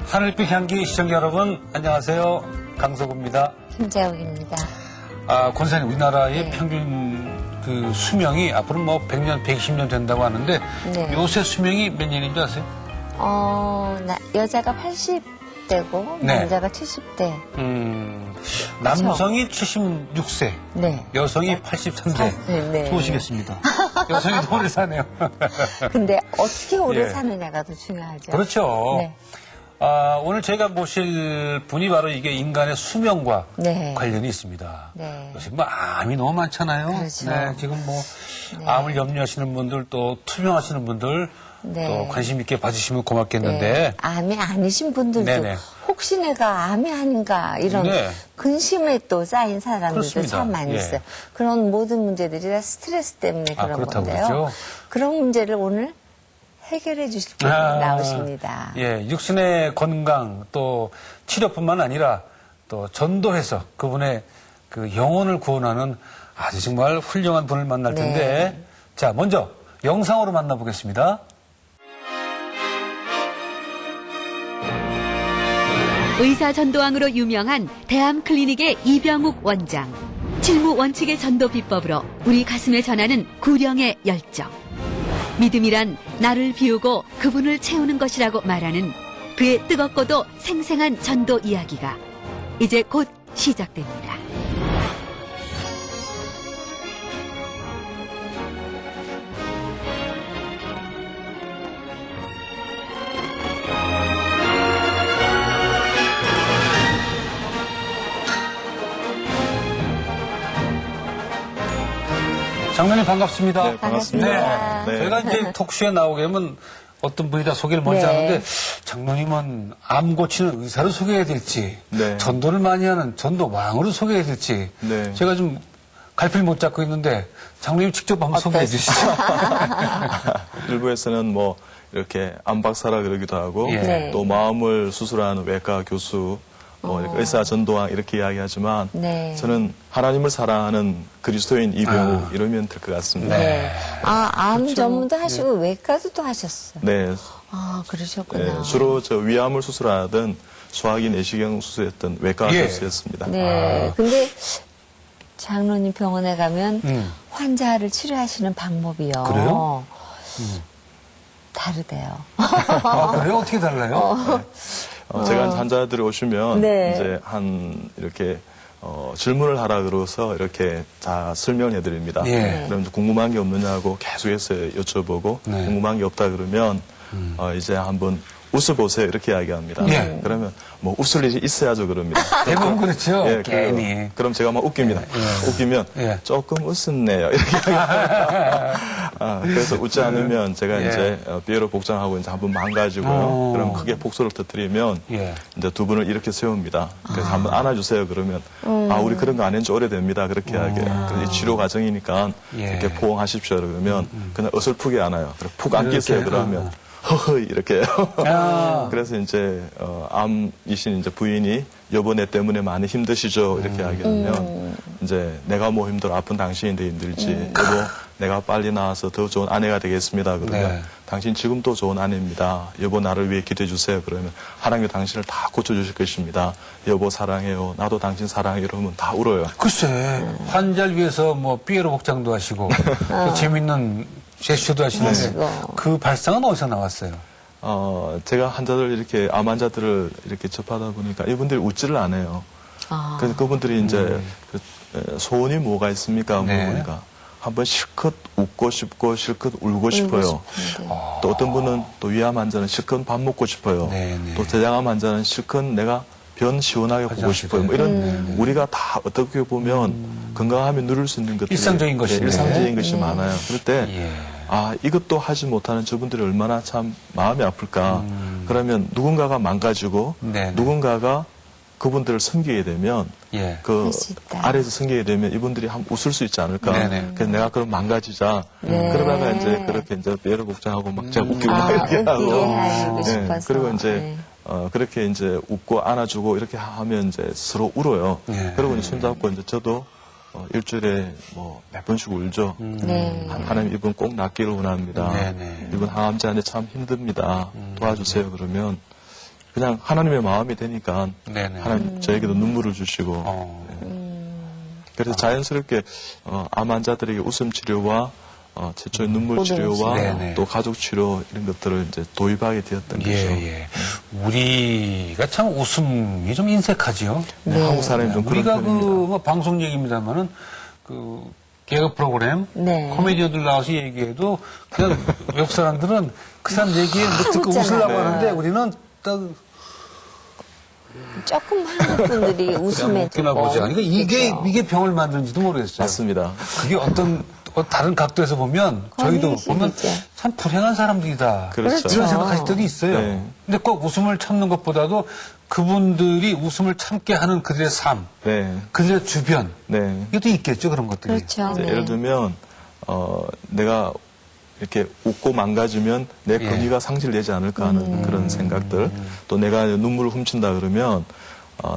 하늘빛 향기 시청자 여러분, 안녕하세요. 강석우입니다. 김재욱입니다. 권사님, 우리나라의 네. 평균 그 수명이 앞으로 뭐 100년, 120년 된다고 하는데 네. 요새 수명이 몇 년인 줄 아세요? 여자가 80대고 네. 남자가 70대. 남성이 76세, 네. 여성이 83세. 네. 좋으시겠습니다. 여성이 더 오래 사네요. 근데 어떻게 오래 예. 사느냐가 더 중요하죠. 그렇죠. 네. 오늘 저희가 모실 분이 바로 이게 인간의 수명과 네. 관련이 있습니다. 네. 요새 뭐 암이 너무 많잖아요. 그렇죠. 네, 지금 뭐 네. 암을 염려하시는 분들 또 투병하시는 분들 네. 또 관심 있게 봐주시면 고맙겠는데. 네. 암이 아니신 분들도 네네. 혹시 내가 암이 아닌가 이런 네. 근심에 또 쌓인 사람들도 그렇습니다. 참 많이 예. 있어요. 그런 모든 문제들이 다 스트레스 때문에 그런 그렇다고 건데요. 그러죠. 그런 문제를 오늘 해결해 주실 분이 나오십니다. 예, 육신의 건강 또 치료뿐만 아니라 또 전도해서 그분의 그 영혼을 구원하는 아주 정말 훌륭한 분을 만날 텐데. 네. 자, 먼저 영상으로 만나보겠습니다. 의사 전도왕으로 유명한 대암클리닉의 이병욱 원장. 칠무 원칙의 전도 비법으로 우리 가슴에 전하는 구령의 열정. 믿음이란 나를 비우고 그분을 채우는 것이라고 말하는 그의 뜨겁고도 생생한 전도 이야기가 이제 곧 시작됩니다. 장로님 반갑습니다. 네, 반갑습니다. 네. 네. 저희가 이제 톡쇼에 나오게 되면 어떤 분이 다 소개를 먼저 네. 하는데 장로님은 암 고치는 의사를 소개해야 될지 네. 전도를 많이 하는 전도 왕으로 소개해야 될지 네. 제가 좀 갈피를 못 잡고 있는데 장로님 직접 한번 소개해 주시죠. 일부에서는 뭐 이렇게 암 박사라 그러기도 하고 예. 네. 또 마음을 수술하는 외과 교수, 뭐 이렇게 의사 전도왕 이렇게 이야기하지만 네. 저는 하나님을 사랑하는 그리스도인 이병욱 이러면 될 것 같습니다. 네. 암 그렇죠. 전문도 하시고 외과도 또 하셨어요. 네. 그러셨구나. 네, 주로 저 위암을 수술하던 소화기 내시경 수술했던 외과 예. 교수였습니다. 네. 근데 장로님 병원에 가면 환자를 치료하시는 방법이요. 그래요? 다르대요. 그래요? 어떻게 달라요? 제가 환자들이 오시면 네. 이제 이렇게 질문을 하라 그러서 이렇게 다 설명해 드립니다. 예. 그럼 이제 궁금한 게 없느냐고 계속해서 여쭤보고 네. 궁금한 게 없다 그러면 이제 한번 웃어보세요 이렇게 이야기합니다. 예. 그러면 뭐 웃을 일이 있어야죠 그럽니다. 대부분 그렇죠. 예, 괜히. 그럼 제가 막 웃깁니다. 웃기면 예. 조금 웃었네요 이렇게 이야기합니다. 그래서 웃지 않으면 제가 예. 이제 삐에로 복장하고 이제 한번 망가지고요. 그럼 크게 폭소를 터뜨리면 예. 이제 두 분을 이렇게 세웁니다. 그래서 한번 안아주세요 그러면 우리 그런 거 안 한지 오래됩니다 그렇게 이야기해요. 그래서 이 치료 과정이니까 예. 이렇게 포옹하십시오 그러면 그냥 어설프게 안아요. 그리고 푹 안기세요 이렇게, 그러면 허허 이렇게 아. 그래서 이제 암이신 이제 부인이 여보 내 때문에 많이 힘드시죠 이렇게 이야기하면 이제 내가 뭐 힘들어 아픈 당신인데 힘들지 여보 내가 빨리 나와서 더 좋은 아내가 되겠습니다 그러면 네. 당신 지금도 좋은 아내입니다 여보 나를 위해 기도해 주세요 그러면 하나님이 당신을 다 고쳐주실 것입니다 여보 사랑해요 나도 당신 사랑해요 이러면 다 울어요. 글쎄, 환자를 위해서 뭐 삐에로 복장도 하시고 또 재밌는 제스처도 하시는데 하시고. 그 발상은 어디서 나왔어요? 제가 환자들 이렇게 암 환자들을 이렇게 접하다 보니까 이분들이 웃지를 않아요. 그래서 그분들이 이제 소원이 뭐가 있습니까? 네. 물어보니까 한번 실컷 웃고 싶고 실컷 울고 싶어요. 또 어떤 분은 또 위암 환자는 실컷 밥 먹고 싶어요. 네, 네. 또 대장암 환자는 실컷 내가 변 시원하게 보고 싶어요. 뭐 이런 우리가 다 어떻게 보면 건강하면 누릴 수 있는 것들이 일상적인 것이네. 일상적인 것이 많아요. 그럴 때 예. 이것도 하지 못하는 저분들이 얼마나 참 마음이 아플까. 그러면 누군가가 망가지고 네, 네. 누군가가 그분들을 섬기게 되면 예. 그 할수 있다. 아래에서 섬기게 되면 이분들이 한번 웃을 수 있지 않을까. 네네. 그래서 내가 그럼 망가지자. 네. 그러다가 이제 그렇게 이제 뼈를 복장하고 막 제가 웃기고 막 아, 이렇게 하고. 웃기게 하고 네. 싶어서. 그리고 이제 네. 그렇게 이제 웃고 안아주고 이렇게 하면 이제 서로 울어요. 네. 그리고 이제 손잡고 이제 저도 일주일에 뭐 몇 번씩 울죠. 네. 하나님 이분 꼭 낫기를 원합니다. 네네. 이분 항암자인데 참 힘듭니다. 도와주세요. 그러면 그냥 하나님의 마음이 되니까 네네. 하나님 저에게도 눈물을 주시고 그래서 자연스럽게 암 환자들에게 웃음 치료와 최초의 눈물 치료와 네네. 또 가족 치료 이런 것들을 이제 도입하게 되었던 거죠. 예. 우리가 참 웃음이 좀 인색하지요. 네, 한국 사람이 좀 그런 우리가 편입니다. 뭐 방송 얘기입니다만은 개그 프로그램 네. 코미디언들 나와서 얘기해도 그냥 외국 사람들은 그 사람 얘기에 뭐 듣고 웃잖아요. 웃으려고 네. 하는데 우리는 딱 조금 한국 분들이 웃음에 웃기나 보자. 그러니까 그렇죠. 이게 병을 만드는지도 모르겠어요. 맞습니다. 그게 어떤 다른 각도에서 보면 저희도 아니지, 보면 진짜. 참 불행한 사람들이다. 그렇죠. 이런 생각하실 때도 있어요. 네. 근데 꼭 웃음을 참는 것보다도 그분들이 웃음을 참게 하는 그들의 삶, 네. 그들의 주변, 네. 이것도 있겠죠, 그런 것들이. 그렇죠. 이제 네. 예를 들면 내가 이렇게 웃고 망가지면 내 예. 권위가 상실되지 않을까 하는 그런 생각들. 또 내가 눈물을 훔친다 그러면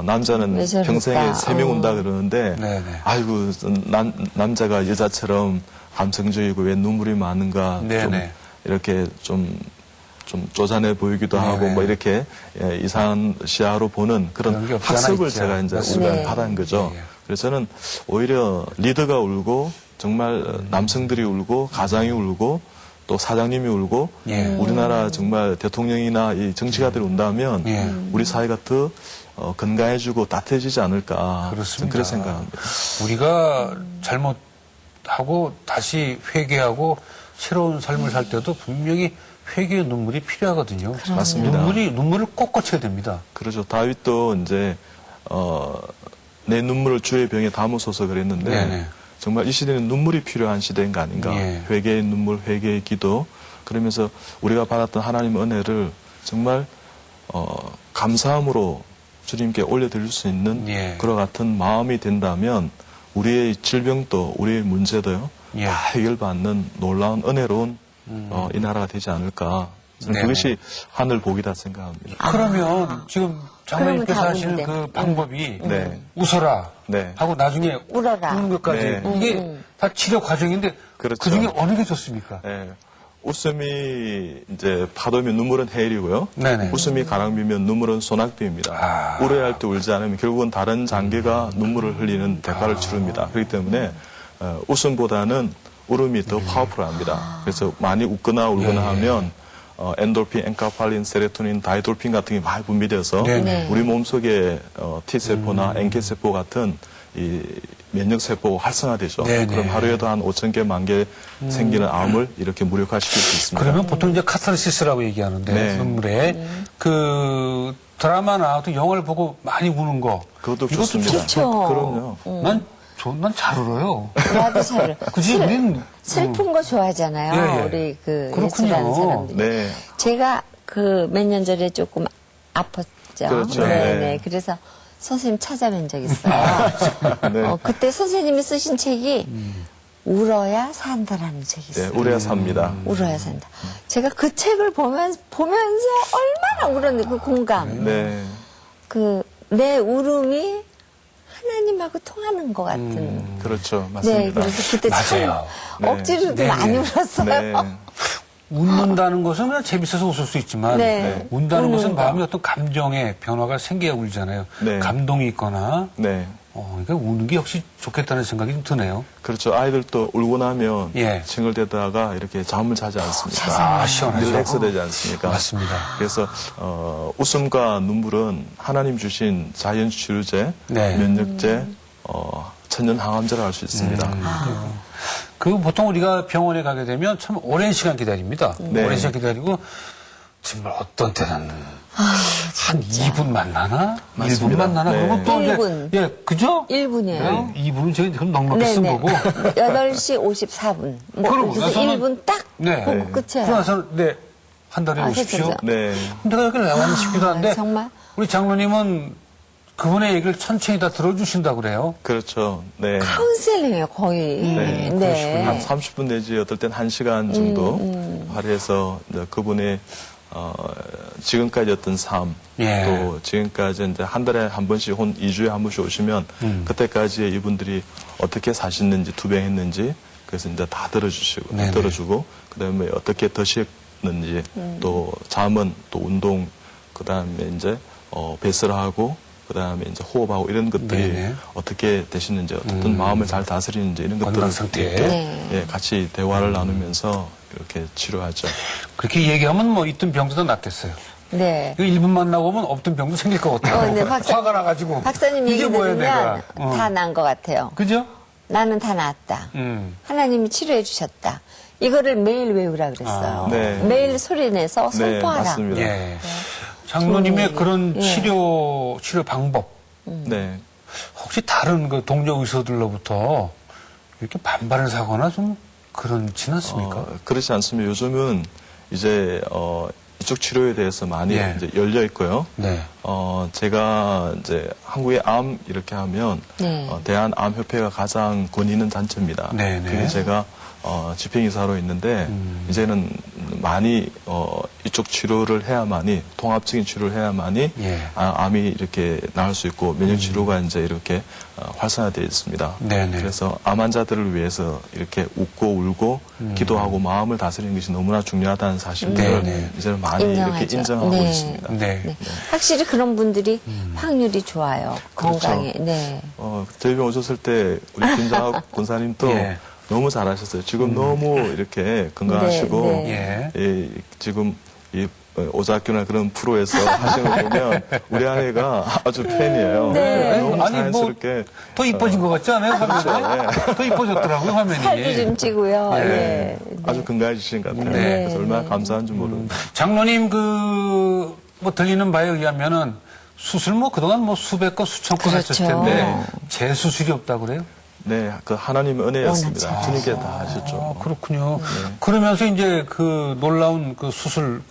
남자는 왜 저럴까? 평생에 3명 온다 그러는데 네네. 아이고 남자가 여자처럼 감성적이고 왜 눈물이 많은가 좀 네네. 이렇게 좀 쪼잔해 보이기도 네네. 하고 뭐 이렇게 이상한 시야로 보는 그런 게 그런 없지 않아 학습을 있죠. 제가 이제 맞습니다. 우리가 네. 받은 거죠. 예, 예. 그래서 저는 오히려 리더가 울고 정말 남성들이 울고 가장이 울고 또 사장님이 울고 예. 우리나라 정말 대통령이나 이 정치가들이 운다면 예. 우리 사회가 더 건강해지고 따뜻해지지 않을까. 그렇습니다. 저는 그렇게 생각합니다. 우리가 잘못하고 다시 회개하고 새로운 삶을 살 때도 분명히 회개의 눈물이 필요하거든요. 맞습니다. 눈물을 꼭 거쳐야 됩니다. 그렇죠. 다윗도 이제 내 눈물을 주의 병에 담으소서 그랬는데 네네. 정말 이 시대는 눈물이 필요한 시대인가 아닌가. 예. 회개의 눈물, 회개의 기도. 그러면서 우리가 받았던 하나님의 은혜를 정말 감사함으로 주님께 올려드릴 수 있는 예. 그와 같은 마음이 된다면 우리의 질병도 우리의 문제도요. 예. 다 해결받는 놀라운 은혜로운 이 나라가 되지 않을까. 저는 네네. 그것이 하늘 복이다 생각합니다. 그러면 지금 장로님께서 그러면 하시는 다 그 방법이 네. 웃어라 네. 하고 나중에 울어라. 우는 것까지 네. 이게 다 치료 과정인데 그렇죠. 그 중에 어느 게 좋습니까? 네. 웃음이 이제 파도면 눈물은 해일이고요. 네네. 웃음이 가랑비면 눈물은 소낙비입니다. 울어야 할 때 울지 않으면 결국은 다른 장기가 눈물을 흘리는 대가를 치릅니다. 그렇기 때문에 웃음보다는 울음이 더 파워풀합니다. 그래서 많이 웃거나 울거나 하면 엔돌핀, 엔카팔린, 세로토닌, 다이돌핀 같은 게 많이 분비돼서 네네. 우리 몸속에 T세포나 NK세포 같은 이 면역세포가 활성화되죠. 네네. 그럼 하루에도 한 5천 개, 1만 개 생기는 암을 이렇게 무력화시킬 수 있습니다. 그러면 보통 이제 카타르시스라고 얘기하는데 네. 눈물에 그 드라마나 또 영화를 보고 많이 우는 거 그것도 이것도 좋습니다. 좋죠. 그럼요. 난 잘 울어요. 나도 잘. 그지 우린 슬픈 거 좋아하잖아요. 예, 예. 우리 그 그렇군요. 예술하는 사람들이. 네. 제가 그 몇 년 전에 조금 아팠죠. 그렇죠. 네, 네. 네. 그래서 선생님 찾아뵌 적 있어요. 네. 그때 선생님이 쓰신 책이 울어야 산다라는 책이 네, 있어요. 우려야 삽니다. 울어야 산다. 제가 그 책을 보면서 얼마나 울었는데 그 공감. 네. 그 내 울음이 하나님하고 통하는 것 같은. 그렇죠. 네, 맞습니다. 그래서 그때 맞아요. 참 억지로도 네, 많이 네. 울었어요. 네. 웃는다는 것은 그냥 재밌어서 웃을 수 있지만 네. 운다는 우는 것은 거. 마음에 어떤 감정의 변화가 생겨야 울잖아요. 네. 감동이 있거나 네. 그러니까 우는 게 역시 좋겠다는 생각이 좀 드네요. 그렇죠. 아이들도 울고 나면 예. 칭얼대다가 이렇게 잠을 자지 않습니까? 아, 시원하죠. 릴렉스 되지 않습니까? 맞습니다. 그래서 웃음과 눈물은 하나님 주신 자연 치료제, 네. 면역제, 천연 항암제라 할 수 있습니다. 그 보통 우리가 병원에 가게 되면 참 오랜 시간 기다립니다. 네. 오랜 시간 기다리고 정말 어떤 때는 한 2분 만나나? 1분 맞습니다. 만나나? 네. 그리고 또 이제 1분. 예, 그죠? 1분이에요. 2분은 제가 그럼 넉넉히 쓴 거고. 8시 54분. 그러고 그래서 나서는- 1분 딱 네. 보고 네. 끝이에요. 그러고 나서 네, 한 달에 아, 오십시오. 그렇죠. 네. 근데 여기 나가면 싶기도 한데 정말? 우리 장로님은 그분의 얘기를 천천히 다 들어주신다고 그래요. 그렇죠. 네. 카운셀링이에요, 거의. 네, 네. 한 30분 내지 어떨 땐 1시간 정도 할애해서 이제 그분의 지금까지 어떤 삶, 예. 또 지금까지 이제 한 달에 한 번씩 2주에 한 번씩 오시면 그때까지 이분들이 어떻게 사셨는지, 투병했는지 그래서 이제 다 들어주시고, 네네. 들어주고 그다음에 어떻게 더 쉬었는지 또 잠은 또 운동 그다음에 이제 배설을 하고 그다음에 이제 호흡하고 이런 것들이 네네. 어떻게 되시는지 어떤 마음을 잘 다스리는지 이런 건강 것들을 상태. 또, 네. 예, 같이 대화를 나누면서 이렇게 치료하죠. 그렇게 얘기하면 뭐 있던 병도 다 낫겠어요. 네. 이거 1분 만나고 보면 없던 병도 생길 것 같아요. 네, 화가 나가지고. 박사님 이게 얘기 뭐야, 들으면 내가. 다 난 것 같아요. 그죠? 나는 다 나았다. 하나님이 치료해 주셨다. 이거를 매일 외우라 그랬어요. 네. 매일 소리내서 네, 선포하라. 맞습니다. 예. 장로님의 좋은 그런 얘기. 예. 치료 방법. 네. 혹시 다른 그 동료 의사들로부터 이렇게 반발을 사거나 좀 그렇진 않습니까? 그렇지 않습니다. 요즘은 이제 이쪽 치료에 대해서 많이 예. 이제 열려 있고요. 네. 제가 이제 한국의 암 이렇게 하면 네. 대한암협회가 가장 권위 있는 단체입니다. 네네. 그게 제가 집행이사로 있는데 이제는 많이 이쪽 치료를 해야만이 통합적인 치료를 해야만이 예. 암이 이렇게 나을 수 있고 면역 치료가 이제 이렇게 활성화되어 있습니다. 네네. 그래서 암 환자들을 위해서 이렇게 웃고 울고 기도하고 마음을 다스리는 것이 너무나 중요하다는 사실을 네네. 이제는 많이 이렇게 인정하죠. 인정하고 네. 있습니다. 네. 네. 확실히 그런 분들이 확률이 좋아요. 그렇죠. 건강에. 네. 저희 병 오셨을 때 우리 김장학 권사님도 예. 너무 잘하셨어요. 지금 너무 이렇게 건강하시고 네, 네. 지금 이 오작교나 그런 프로에서 하시는 거 보면 우리 아내가 아주 팬이에요. 네. 너무 아니, 뭐 자연스럽게 더 이뻐진 것 같지 않아요, 화면에? 더 이뻐졌더라고요, 화면이. 살도 좀 찌고요. 예. 예. 네. 아주 건강해지신 것 같아요. 네. 그래서 얼마나 감사한지 모릅니다. 장로님 뭐 들리는 바에 의하면은 수술 그동안 수백 건 수천 건 하셨을 그렇죠. 텐데 재수술이 없다고 그래요? 네, 그 하나님의 은혜였습니다. 원하죠. 주님께 다 하셨죠. 그렇군요. 그러면서 이제 그 놀라운 그 수술,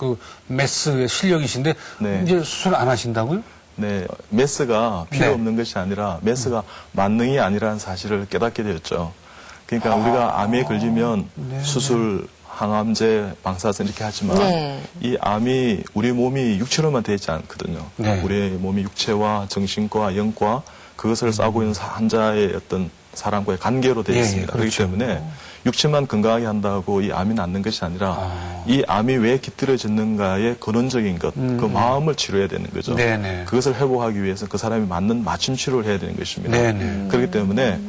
메스의 실력이신데, 네. 이제 수술 안 하신다고요? 네, 메스가 필요 네. 없는 것이 아니라 메스가 만능이 아니라는 사실을 깨닫게 되었죠. 그러니까 우리가 암에 걸리면 수술, 항암제, 방사선 이렇게 하지만 네. 이 암이 우리 몸이 육체로만 되어 있지 않거든요. 네. 우리 몸이 육체와 정신과 영과 그것을 싸고 있는 환자의 어떤 사람과의 관계로 되어 예, 있습니다. 예, 그렇기 그렇죠. 때문에 육체만 건강하게 한다고 이 암이 낫는 것이 아니라 이 암이 왜 깃들어졌는가의 근원적인 것, 그 마음을 치료해야 되는 거죠. 네네. 그것을 회복하기 위해서 그 사람이 맞는 맞춤 치료를 해야 되는 것입니다. 네네. 그렇기 때문에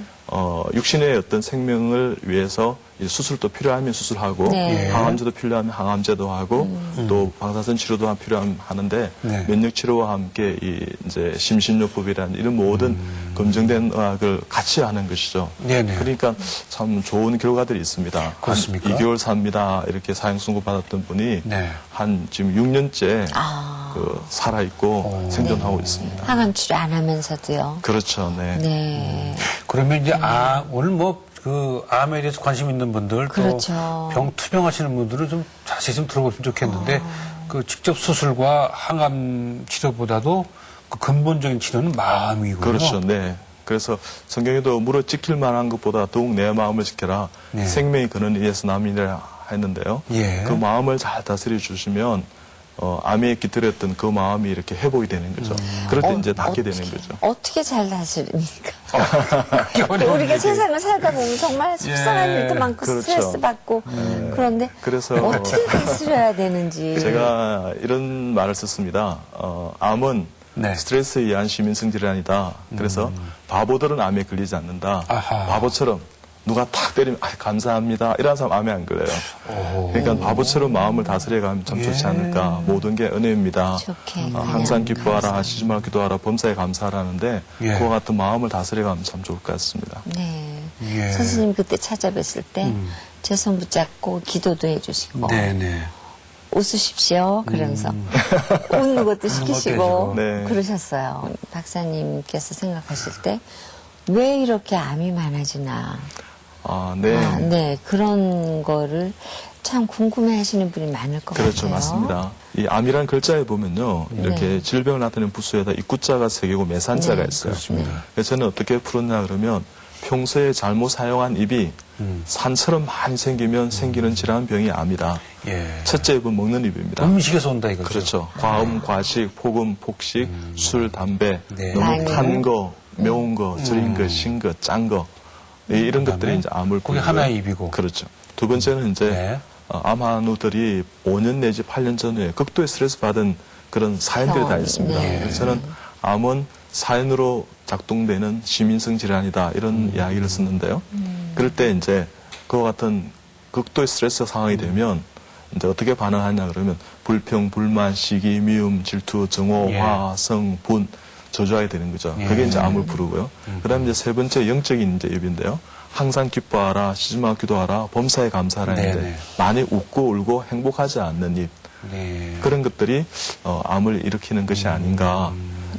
육신의 어떤 생명을 위해서 이 수술도 필요하면 수술하고 네. 항암제도 필요하면 항암제도 하고 또 방사선 치료도 필요하면 하는데 네. 면역 치료와 함께 이제 심신요법이라는 이런 모든 검증된 의학을 같이 하는 것이죠. 네네. 그러니까 참 좋은 결과들이 있습니다. 그렇습니까? 한 2개월 삽니다. 이렇게 사형 선고 받았던 분이 네. 한 지금 6년째 아. 살아 있고 생존하고 있습니다. 항암 치료 안 하면서도요. 그렇죠. 네. 네. 그러면 이제 오늘 암에 대해서 관심 있는 분들, 그렇죠. 또 투병하시는 분들은 좀 자세히 좀 들어보시면 좋겠는데, 직접 수술과 항암 치료보다도 그 근본적인 치료는 마음이고요. 그렇죠. 네. 그래서 성경에도 물어 지킬 만한 것보다 더욱 내 마음을 지켜라. 네. 생명이 그는 이에서 남이라 했는데요. 예. 그 마음을 잘 다스려 주시면 암에 깃들였던 그 마음이 이렇게 회복이 되는 거죠. 그럴 때 이제 낫게 되는 거죠. 어떻게 잘 다스립니까? 어려운 우리가 얘기. 세상을 살다 보면 정말 속상한 예. 일도 많고 그렇죠. 스트레스 받고 그런데 그래서 어떻게 다스려야 되는지. 제가 이런 말을 썼습니다. 암은 네. 스트레스에 의한 시민성 질환이다. 그래서 바보들은 암에 걸리지 않는다. 아하. 바보처럼 누가 탁 때리면 감사합니다. 이런 사람 암에 안 걸려요. 그러니까 바보처럼 마음을 다스려가면 참 좋지 않을까. 모든 게 은혜입니다. 좋게 항상 그냥 기뻐하라, 하시지 말고 기도하라, 범사에 감사하라는데 예. 그와 같은 마음을 다스려가면 참 좋을 것 같습니다. 네. 예. 선생님 그때 찾아뵀을 때 제 손 붙잡고 기도도 해주시고 네네. 웃으십시오. 그러면서 웃는 것도 시키시고 해주고. 네. 그러셨어요. 박사님께서 생각하실 때 왜 이렇게 암이 많아지나. 네. 그런 거를 참 궁금해 하시는 분이 많을 것 그렇죠. 같아요. 맞습니다. 이 암이라는 글자에 보면요. 이렇게 질병을 나타내는 부수에다 이 구자가 3개고 매산자가 네, 있어요. 그렇습니다. 그래서 저는 어떻게 풀었냐 그러면 평소에 잘못 사용한 입이 산처럼 많이 생기면 생기는 질환병이 암이다. 예. 첫째 입은 먹는 입입니다. 음식에서 온다 이거죠. 그렇죠. 과음, 과식, 폭음, 폭식, 술, 담배, 네. 너무 탄 거, 매운 거, 절인 거, 신 거, 짠 거. 이런 것들이 이제 암을 그게 부르고요. 하나의 입이고. 그렇죠. 두 번째는 이제 네. 암 한우들이 5년 내지 8년 전에 극도의 스트레스 받은 그런 사연들이 다 있습니다. 네. 그래서 저는 암은 사연으로 작동되는 시민성 질환이다 이런 이야기를 썼는데요. 그럴 때 이제 그와 같은 극도의 스트레스 상황이 되면 이제 어떻게 반응하냐 그러면 불평, 불만, 시기, 미움, 질투, 정오, 예. 화, 성, 분 저조하게 되는 거죠. 예. 그게 이제 암을 부르고요. 그다음에 이제 세 번째 영적인 이제 입인데요. 항상 기뻐하라, 쉬지마 기도하라, 범사에 감사하라 네네. 했는데 많이 웃고 울고 행복하지 않는 입 네. 그런 것들이 암을 일으키는 것이 아닌가.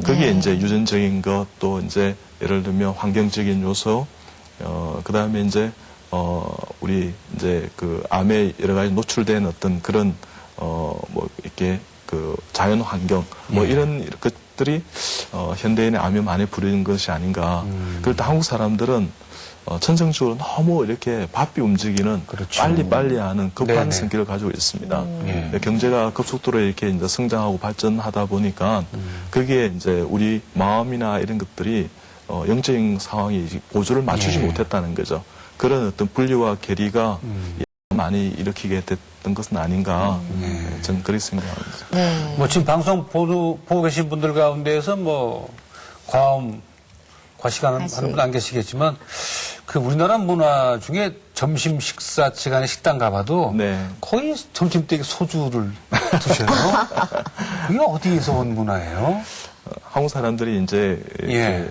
그게 이제 유전적인 것 또 이제 예를 들면 환경적인 요소 그다음에 이제 우리 이제 그 암에 여러 가지 노출된 어떤 그런 뭐 이렇게 그 자연 환경 뭐 예. 이런 것들이 현대인의 암에 많이 부르는 것이 아닌가. 그럴 때 한국 사람들은 천성적으로 너무 이렇게 바삐 움직이는 그렇죠. 빨리빨리 하는 급한 네네. 성격을 가지고 있습니다. 예. 경제가 급속도로 이렇게 이제 성장하고 발전하다 보니까 그게 이제 우리 마음이나 이런 것들이 영적인 상황이 보조를 맞추지 예. 못했다는 거죠. 그런 어떤 분리와 괴리가 많이 일으키게 됐던 것은 아닌가. 저는 그렇게 생각합니다. 네. 뭐 지금 방송 보고 계신 분들 가운데에서 뭐 과식하는 과식. 분 안 계시겠지만 그 우리나라 문화 중에 점심 식사 시간에 식당 가봐도 네. 거의 점심 때 소주를 드셔요. 그게 어디에서 온 문화예요? 한국 사람들이 이제 예.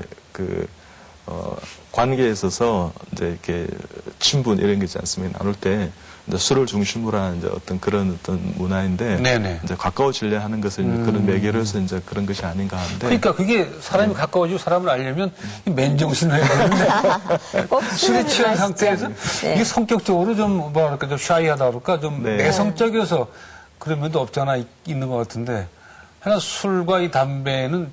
관계에 있어서 이제 이렇게 친분 이런 게 있지 않습니까? 나눌 때 이제 술을 중심으로 하는 이제 어떤 그런 어떤 문화인데 네네. 이제 가까워지려 하는 것은 이제 그런 매개로 해서 이제 그런 것이 아닌가 하는데 그러니까 그게 사람이 가까워지고 사람을 알려면 이 맨정신을 해야 되는데 꼭 술에 취한 마시죠. 상태에서 네. 이게 성격적으로 좀 뭐랄까 좀 샤이하다 그럴까 좀 네. 내성적이어서 그런 면도 없지 않아 있는 것 같은데 하나 술과 이 담배는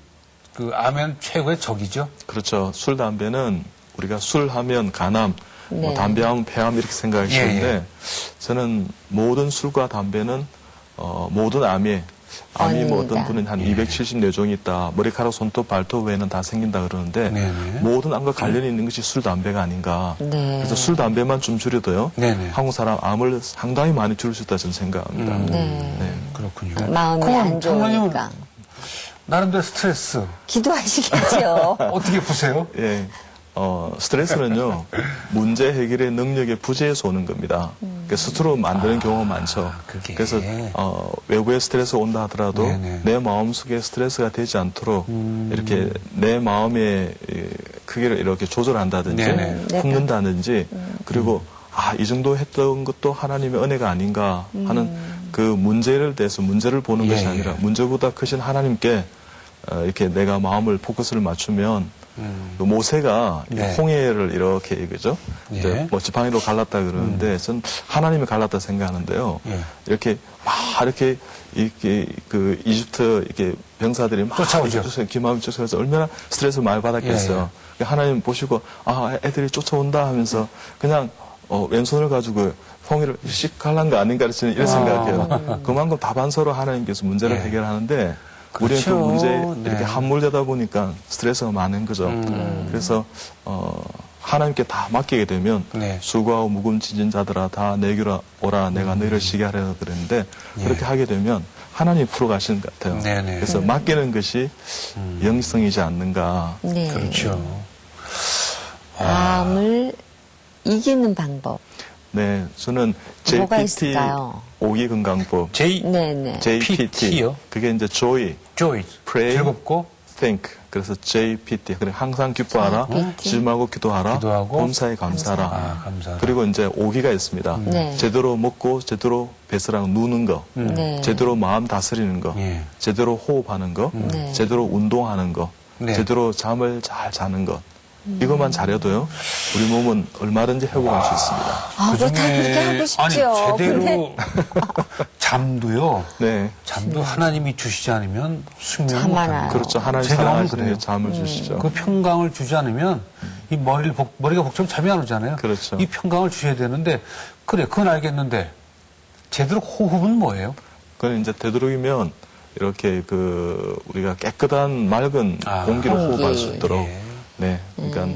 그 암엔 최고의 적이죠. 그렇죠. 술, 담배는 우리가 술 하면 간암, 뭐 네. 담배 하면 폐암 이렇게 생각하기 예, 쉬운데 예. 저는 모든 술과 담배는 모든 암이 뭐 어떤 아닙니다. 분은 한 예. 274종이 있다. 머리카락, 손톱, 발톱 외에는 다 생긴다 그러는데 네네. 모든 암과 관련이 있는 것이 술, 담배가 아닌가. 네. 그래서 술, 담배만 좀 줄여도요. 네네. 한국 사람 암을 상당히 많이 줄일 수 있다 저는 생각합니다. 네. 네. 그렇군요. 마음이 그럼 안 장로님은 좋으니까. 나름대로 스트레스 기도하시겠죠. 어떻게 푸세요? 예. 스트레스는요, 문제 해결의 능력의 부재에서 오는 겁니다. 그러니까 스스로 만드는 경우가 많죠. 그게. 그래서, 외부에 스트레스 온다 하더라도 네네. 내 마음 속에 스트레스가 되지 않도록 이렇게 내 마음의 크기를 이렇게 조절한다든지 네네. 품는다든지 그리고 이 정도 했던 것도 하나님의 은혜가 아닌가 하는 그 문제를 대해서 문제를 보는 예, 것이 예. 아니라 문제보다 크신 하나님께 이렇게 내가 마음을 포커스를 맞추면 그 모세가 이 네. 홍해를 이렇게 그죠? 예. 이제 뭐 지팡이로 갈랐다 그러는데 전 하나님이 갈랐다 생각하는데요. 예. 이렇게 이렇게 그 이집트 이렇게 병사들이 막 쫓아오죠. 기마음이 쫓아서 얼마나 스트레스를 많이 받았겠어요. 하나님 보시고 애들이 쫓아온다 하면서 그냥 왼손을 가지고 홍해를 씩 갈란 거 아닌가 저는 이런 생각해요. 그만큼 다반사로 하나님께서 문제를 예. 해결하는데 우리는 그 그렇죠. 문제에 네. 이렇게 함몰되다 보니까 스트레스가 많은 거죠. 그래서 하나님께 다 맡기게 되면 네. 수고하고 무거운 지진 자들아 다 내게로 오라 내가 너희를 쉬게 하려 그랬는데 그렇게 하게 되면 하나님이 풀어가시는 것 같아요. 네네. 그래서 맡기는 것이 영성이지 않는가. 네. 그렇죠. 암을 이기는 방법. 네, 저는 뭐가 JPT 있을까요? 오기건강법 네네. JPT 요? 그게 이제 joy, joy. pray, 즐겁고 think 그래서 JPT 그래 항상 기뻐하라 JPT. 질문하고 기도하라 기도하고 범사에 감사하라 감사하라. 그리고 이제 오기가 있습니다. 네. 제대로 먹고 제대로 뱃사랑 누는 거 네. 제대로 마음 다스리는 거 예. 제대로 호흡하는 거 네. 제대로 운동하는 거 네. 제대로 잠을 잘 자는 것 이것만 잘해도요, 우리 몸은 얼마든지 회복할 수 있습니다. 아, 그거 다 그렇게 하고 싶죠. 아니, 제대로 근데 잠도요. 네. 잠도 하나님이 주시지 않으면 숙면을 잠 안 못합니다. 와요. 그렇죠. 하나님 제가 사랑하시는 그래요. 잠을 주시죠. 그 평강을 주지 않으면 이 머리가 복잡하면 잠이 안 오잖아요. 그렇죠. 이 평강을 주셔야 되는데 그래 그건 알겠는데 제대로 호흡은 뭐예요? 그건 이제 되도록이면 이렇게 우리가 깨끗한 맑은 아, 공기를 공기. 호흡할 수 있도록 예. 네. 그러니까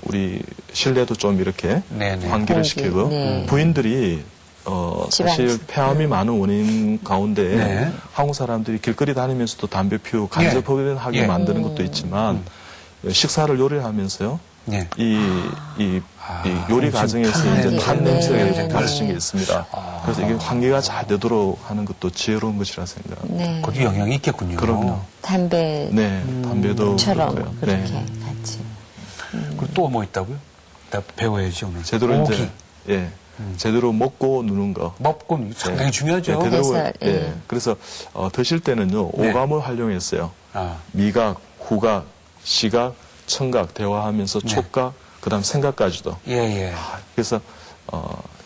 우리 실내도 좀 이렇게 네네. 환기를 공기, 시키고 네. 부인들이 사실 집안에서. 폐암이 많은 원인 가운데 네. 한국 사람들이 길거리 다니면서도 담배 피우고 간접 흡연하게 예. 만드는 것도 있지만 식사를 요리하면서요. 네. 이 요리 음식 과정에서 탄 이제 냄새. 탄 냄새가 네, 이제 네. 발생이 있습니다. 그래서 이게 환기가 잘 되도록 하는 것도 지혜로운 것이라 생각합니다. 네. 그것도 영향이 있겠군요. 그럼요. 담배처럼 네, 담배도 그렇고요. 그렇게 네. 같이. 그리고 또 뭐 있다고요? 다 배워야지 오늘. 제대로 고기. 이제 제대로 먹고 누는 거. 먹고 상당히 중요하죠. 네, 되도록, 그래서, 예. 그래서 드실 때는요 네. 오감을 활용했어요. 아, 미각, 후각, 시각, 청각 대화하면서 네. 촉각, 그다음 생각까지도. 예. 그래서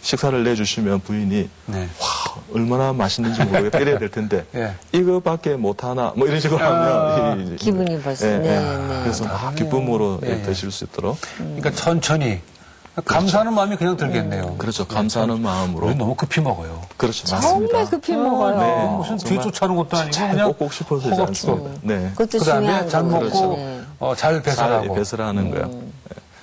식사를 내주시면 부인이 네. 와 얼마나 맛있는지 모르겠다 이래야 될 텐데 예. 이거밖에 못하나 뭐 이런 식으로 하면 이제 기분이 벌써. 예, 네, 예. 네. 그래서 막 다르네요. 기쁨으로 예, 예. 드실 수 있도록 그러니까 천천히 감사하는 마음이 그냥 들겠네요. 그렇죠. 감사하는 마음으로 우리 너무 급히 먹어요. 그렇죠. 정말 맞습니다. 급히 먹어요. 네. 무슨 정말 뒤에 쫓아오는 것도 아니고 잘 그냥 꼭꼭 씹어서 되지 허겁지겁. 않습니다. 네. 그것도 그다음에 중요한 잘 거고. 먹고 네. 잘 배설하고. 잘 배설하는 거요.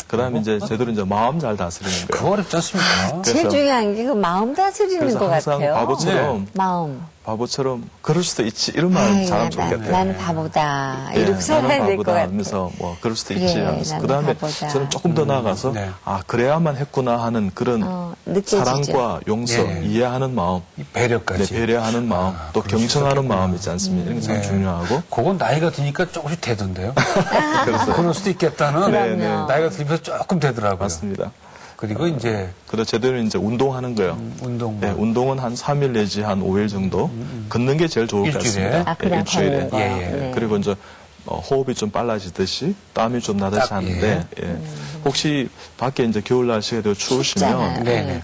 그다음에 이제 제대로 이제 마음 잘 다스리는 그거 거예요. 어렵지 않습니까? 제일 그래서- 중요한 게 그 마음 다스리는 그래서 것 항상 같아요. 바보처럼 마음. 바보처럼 그럴 수도 있지 이런 말 아이, 잘하면 나- 좋겠다. 나는 바보다. 예, 이렇게 살아야 나는 될 것 바보다 같아. 하면서 뭐 그럴 수도 그래, 있지 하면서 나는 그다음에 바보다. 저는 조금 더 나아가서 네. 아 그래야만 했구나 하는 그런 느껴지죠. 사랑과 용서, 네. 이해하는 마음, 이 배려까지. 네, 배려하는 마음, 또 그럴 수 경청하는 있겠구나. 마음 있지 않습니까? 이런 게 참 네. 중요하고 그건 나이가 드니까 조금씩 되던데요. 그래서 그럴 수도 있겠다는 네, 네. 나이가 들면서 조금 되더라고요. 맞습니다. 그리고 이제 그래서 제대로 이제 운동하는 거예요. 운동. 네, 운동은 한 3일 내지 한 5일 정도 걷는 게 제일 좋을 것 일주일에? 같습니다. 아, 그냥 일주일에. 걷는 거. 예, 예. 네. 그리고 이제 호흡이 좀 빨라지듯이 땀이 좀 나듯이 딱, 하는데 예. 혹시 밖에 이제 겨울 날씨가 더 추우시면 춥잖아요. 네네.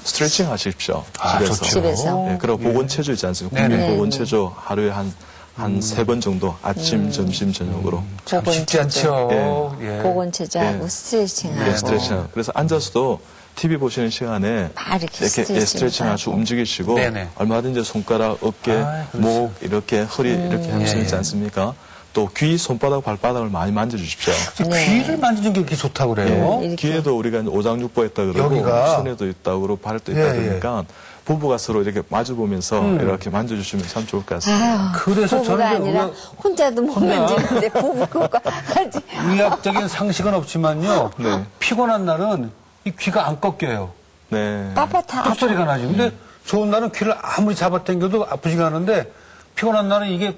스트레칭 하십시오. 아, 집에서. 좋죠. 집에서. 예, 그리고 보건체조 있지 않습니까? 네네. 국민 보건체조 하루에 한 3번 정도 아침, 점심, 저녁으로 참 쉽지 않죠. 예. 보건체조하고 예. 스트레칭하고. 네, 스트레칭. 그래서 앉아서도 TV 보시는 시간에 막 이렇게 예, 스트레칭 스트레칭 아주 움직이시고 네네. 얼마든지 손가락, 어깨, 아, 그렇죠. 목 이렇게 허리 이렇게 할 수 예, 있지 예. 않습니까? 또 귀, 손바닥, 발바닥을 많이 만져주십시오. 네. 귀를 만지는 게 그렇게 좋다고 그래요. 이렇게. 귀에도 우리가 이제 오장육부 있다 그러고 여기가. 손에도 있다고 그러고 발도 있다 예, 예. 그러니까 부부가 서로 이렇게 마주보면서 이렇게 만져주시면 참 좋을 것 같습니다. 아유, 그래서 부부가 저는 아니라 우리가- 혼자도 못 혼자. 만지는데 부부가 하지. 의학적인 상식은 없지만요. 네. 피곤한 날은 이 귀가 안 꺾여요. 네. 빳빳하. 뚝 소리가 나지. 근데 좋은 날은 귀를 아무리 잡아당겨도 아프지가 않은데 피곤한 날은 이게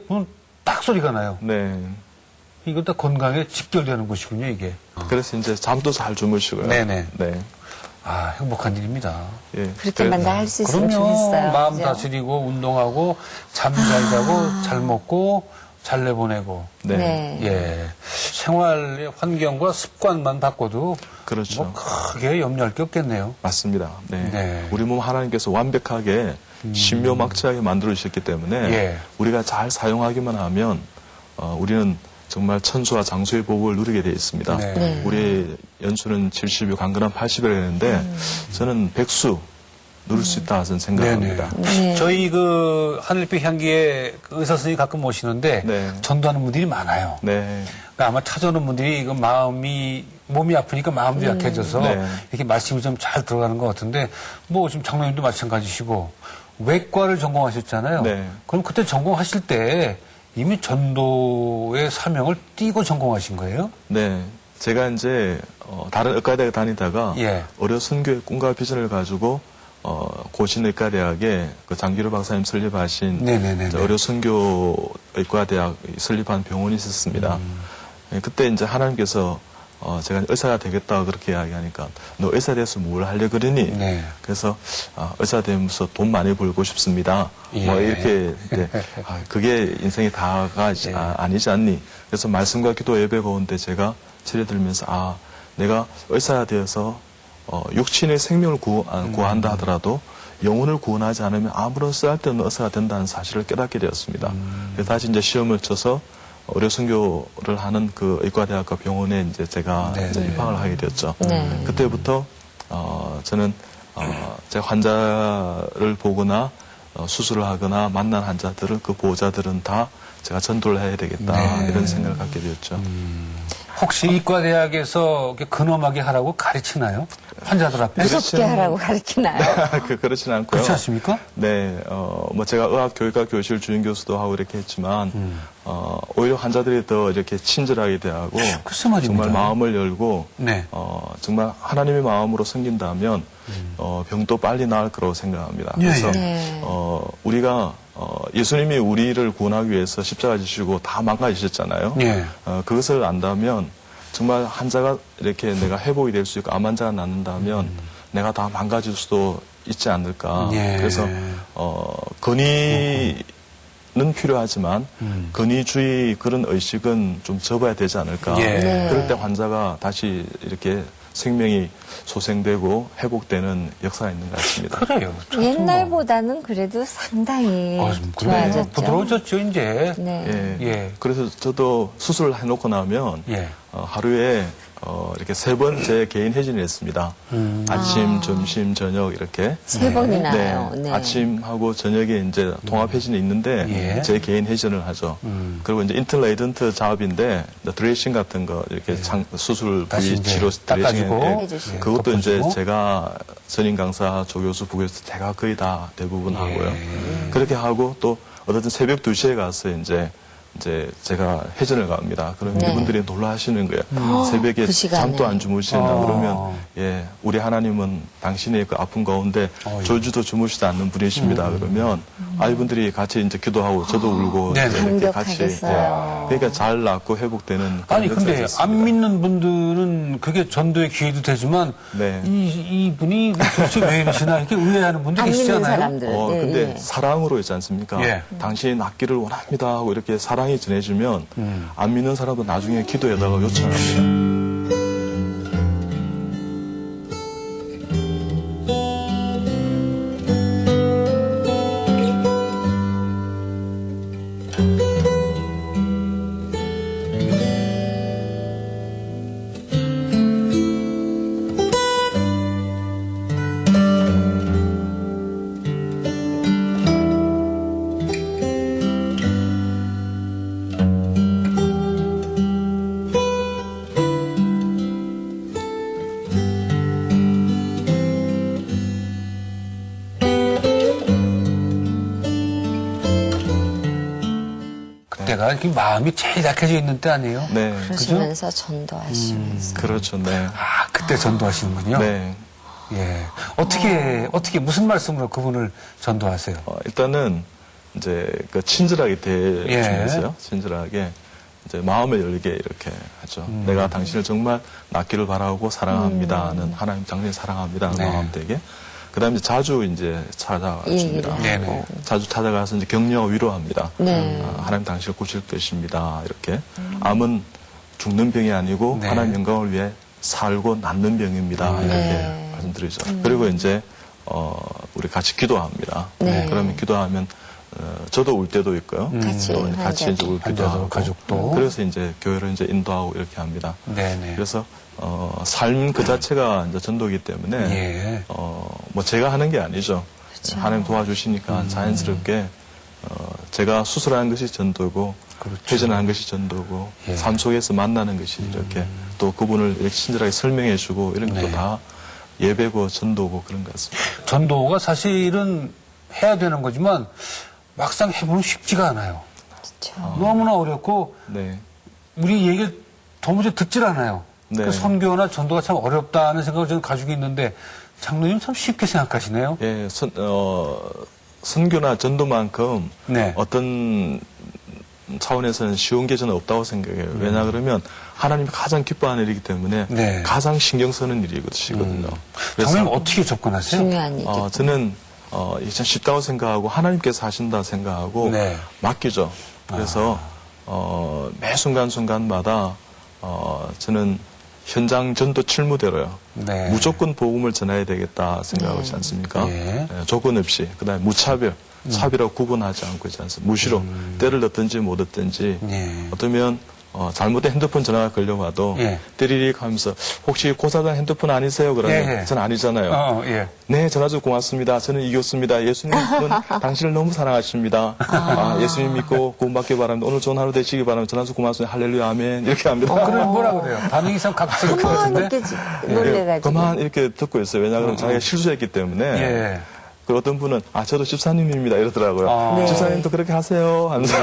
딱 소리가 나요. 네. 이거 다 건강에 직결되는 것이군요, 이게. 그래서 이제 잠도 잘 주무시고요. 네네. 네. 아, 행복한 일입니다. 예. 그렇게만 다 할 수 있으면 그럼요. 좋겠어요. 마음 그죠? 다스리고 운동하고 잠 잘 자고 잘 먹고 잘 내보내고. 네. 네. 예. 생활의 환경과 습관만 바꿔도 그렇죠. 뭐 크게 염려할 게 없겠네요. 맞습니다. 네. 네. 우리 몸 하나님께서 완벽하게 신묘막측하게 만들어 주셨기 때문에 예. 우리가 잘 사용하기만 하면 우리는 정말 천수와 장수의 복을 누리게 되어 있습니다. 네. 네. 우리 연수는 70이 강건한 80이라 했는데 저는 100수 누릴 수 있다 저는 생각합니다. 네. 저희 그 하늘빛 향기에 그 의사 선생님이 가끔 모시는데 네. 전도하는 분들이 많아요. 네. 그러니까 아마 찾아오는 분들이 그 몸이 아프니까 마음도 약해져서 네. 이렇게 말씀이 좀 잘 들어가는 것 같은데 뭐 지금 장로님도 마찬가지시고 외과를 전공하셨잖아요. 네. 그럼 그때 전공하실 때 이미 전도의 사명을 띠고 전공하신 거예요? 네. 제가 이제 다른 의과대학 다니다가 예. 어려 선교의 꿈과 비전을 가지고 고신의과대학에 그 장기로 박사님 설립하신 네네네네. 이제 어려 선교의과대학 설립한 병원이 있었습니다. 예, 그때 이제 하나님께서 제가 의사가 되겠다 그렇게 이야기하니까 너 의사 돼서 뭘 하려 그러니? 네. 그래서 의사 되면서 돈 많이 벌고 싶습니다. 예. 뭐 이렇게 이제 그게 인생의 다가 아니지 않니? 그래서 말씀과 기도 예배 가운데 제가 치료들면서 아 내가 의사가 되어서 육신의 생명을 구한다 하더라도 영혼을 구원하지 않으면 아무런 쓸데없는 의사가 된다는 사실을 깨닫게 되었습니다. 그래서 다시 이제 시험을 쳐서 의료 선교를 하는 그 의과대학과 병원에 이제 제가 네. 이제 입학을 하게 되었죠. 네. 그때부터 저는 제 환자를 보거나 수술을 하거나 만난 환자들은 그 보호자들은 다 제가 전도를 해야 되겠다 네. 이런 생각을 갖게 되었죠. 혹시 이과대학에서 이렇게 근엄하게 하라고 가르치나요? 환자들 앞에? 무섭게 하라고 가르치나요? 그렇지는 않고요. 그렇지 않습니까? 네, 뭐 제가 의학교육과 교실 주임 교수도 하고 이렇게 했지만, 오히려 환자들이 더 이렇게 친절하게 대하고, 글쎄 말입니다. 정말 마음을 열고, 네. 정말 하나님의 마음으로 섬긴다면, 병도 빨리 나을 거라고 생각합니다. 예, 그래서, 예. 네. 우리가, 예수님이 우리를 구원하기 위해서 십자가 지시고 다 망가지셨잖아요. 예. 그것을 안다면, 정말 환자가 이렇게 내가 회복이 될 수 있고 암 환자가 낫는다면 내가 다 망가질 수도 있지 않을까. 예. 그래서 건의는 필요하지만 건의주의 그런 의식은 좀 접어야 되지 않을까. 예. 네. 그럴 때 환자가 다시 이렇게 생명이 소생되고 회복되는 역사가 있는 것 같습니다. 그래요. 옛날보다는 그래도 상당히 그래, 좋아졌죠. 부드러워졌죠, 이제. 네. 예. 예. 그래서 저도 수술을 해놓고 나면 예. 하루에 이렇게 3번 제 개인 회진을 했습니다. 아침, 점심, 저녁 이렇게. 세 번이나요. 네. 네. 아침하고 저녁에 이제 통합 회진이 있는데 예. 제 개인 회진을 하죠. 그리고 이제 인틀레이던트 작업인데 드레싱 같은 거 이렇게 수술 다시 부위 이제 치료 닦아주고. 드레싱 해주시고. 그것도 이제 덮어주고. 제가 선임 강사, 조교수, 부교수 제가 거의 다 대부분 하고요. 예. 그렇게 하고 또 어떤 새벽 2시에 가서 이제 제가 회전을 갑니다. 그러면 네. 이분들이 놀라시는 거예요. 새벽에 그 시간에. 잠도 안 주무신다 어. 그러면 예, 우리 하나님은 당신의 그 아픈 가운데 예. 졸지도 주무시지 않는 분이십니다. 그러면 이분들이 같이 이제 기도하고 저도 울고 네네. 이렇게 같이 감격하겠어요. 그러니까 잘 낫고 회복되는 그런 아니, 근데 역사가 있었습니다. 안 믿는 분들은 그게 전도의 기회도 되지만 네. 이분이 도대체 왜 이러시나 이렇게 의아해하는 분들이 안 믿는 계시잖아요. 사람들. 네, 근데 네. 사랑으로 있지 않습니까? 예. 당신이 낫기를 원합니다 하고 이렇게 사랑이 전해지면 안 믿는 사람도 나중에 기도에다가 요청합니다. 그때가 이렇게 마음이 제일 약해져 있는 때 아니에요? 네. 그러시면서 전도하시면서. 그렇죠. 네. 아, 그때 전도하시는군요. 네. 예. 어떻게, 무슨 말씀으로 그분을 전도하세요? 일단은 이제 그 친절하게 예. 대해주면서요. 친절하게 이제 마음을 열게 이렇게 하죠. 내가 당신을 정말 낫기를 바라고 사랑합니다는 하나님 당신 사랑합니다는 네. 마음 되게. 그다음에 자주 이제 찾아줍니다. 얘기를 네네. 하고. 자주 찾아가서 이제 격려와 위로합니다. 네. 하나님 당신을 고칠 것입니다. 이렇게 암은 죽는 병이 아니고 네. 하나님 영광을 위해 살고 낫는 병입니다. 이렇게 네. 말씀드리죠. 그리고 이제 우리 같이 기도합니다. 네. 그러면 기도하면 저도 울 때도 있고요. 같이 또 같이 이제 울기도 환자도, 하고 가족도. 그래서 이제 교회를 이제 인도하고 이렇게 합니다. 네네. 그래서 삶 그 자체가 이제 전도이기 때문에 예. 뭐 제가 하는 게 아니죠. 그렇죠. 하나님 도와주시니까 자연스럽게 제가 수술하는 것이 전도고 그렇죠. 회전하는 것이 전도고 예. 삶 속에서 만나는 것이 이렇게 또 그분을 이렇게 친절하게 설명해주고 이런 것도 네. 다 예배고 전도고 그런 것 같습니다. 전도가 사실은 해야 되는 거지만 막상 해보면 쉽지가 않아요. 그렇죠. 너무나 어렵고 네. 우리 얘기를 도무지 듣질 않아요. 네. 그 선교나 전도가 참 어렵다는 생각을 저는 가지고 있는데 장로님 참 쉽게 생각하시네요. 예, 선교나 전도만큼 네. 어떤 차원에서는 쉬운 게 저는 없다고 생각해요. 왜냐 그러면 하나님이 가장 기뻐하는 일이기 때문에 네. 가장 신경 쓰는 일이거든요. 장로님 어떻게 접근하세요? 중요한 얘기. 저는 이게 참 쉽다고 생각하고 하나님께서 하신다 생각하고 네. 맡기죠. 그래서 매 순간순간마다 저는 현장 전도 칠무대로요. 네. 무조건 복음을 전해야 되겠다 생각하지 않습니까? 예. 조건 없이. 그다음에 무차별, 차별하고 구분하지 않고 있지 않습니까? 무시로 때를 넣든지 못 얻든지 예. 어쩌면 잘못된 핸드폰 전화가 걸려와도 예. 때리릭 하면서 혹시 고사장 핸드폰 아니세요? 그러면 예, 예. 저는 아니잖아요. 예. 네, 전화 주 고맙습니다. 저는 이겼습니다. 예수님은 당신을 너무 사랑하십니다. 예수님 믿고 구원받기 바랍니다. 오늘 좋은 하루 되시기 바랍니다. 전화 주 고맙습니다. 할렐루야, 아멘. 이렇게 합니다. 그럼 뭐라 그래요? 반응이 참 각색일 것 그만 같은데? 이렇게 놀래가지고. 그만 이렇게 듣고 있어요. 왜냐하면 자기가 실수했기 때문에. 예. 그 어떤 분은 저도 집사님입니다 이러더라고요. 네. 집사님도 그렇게 하세요 하면서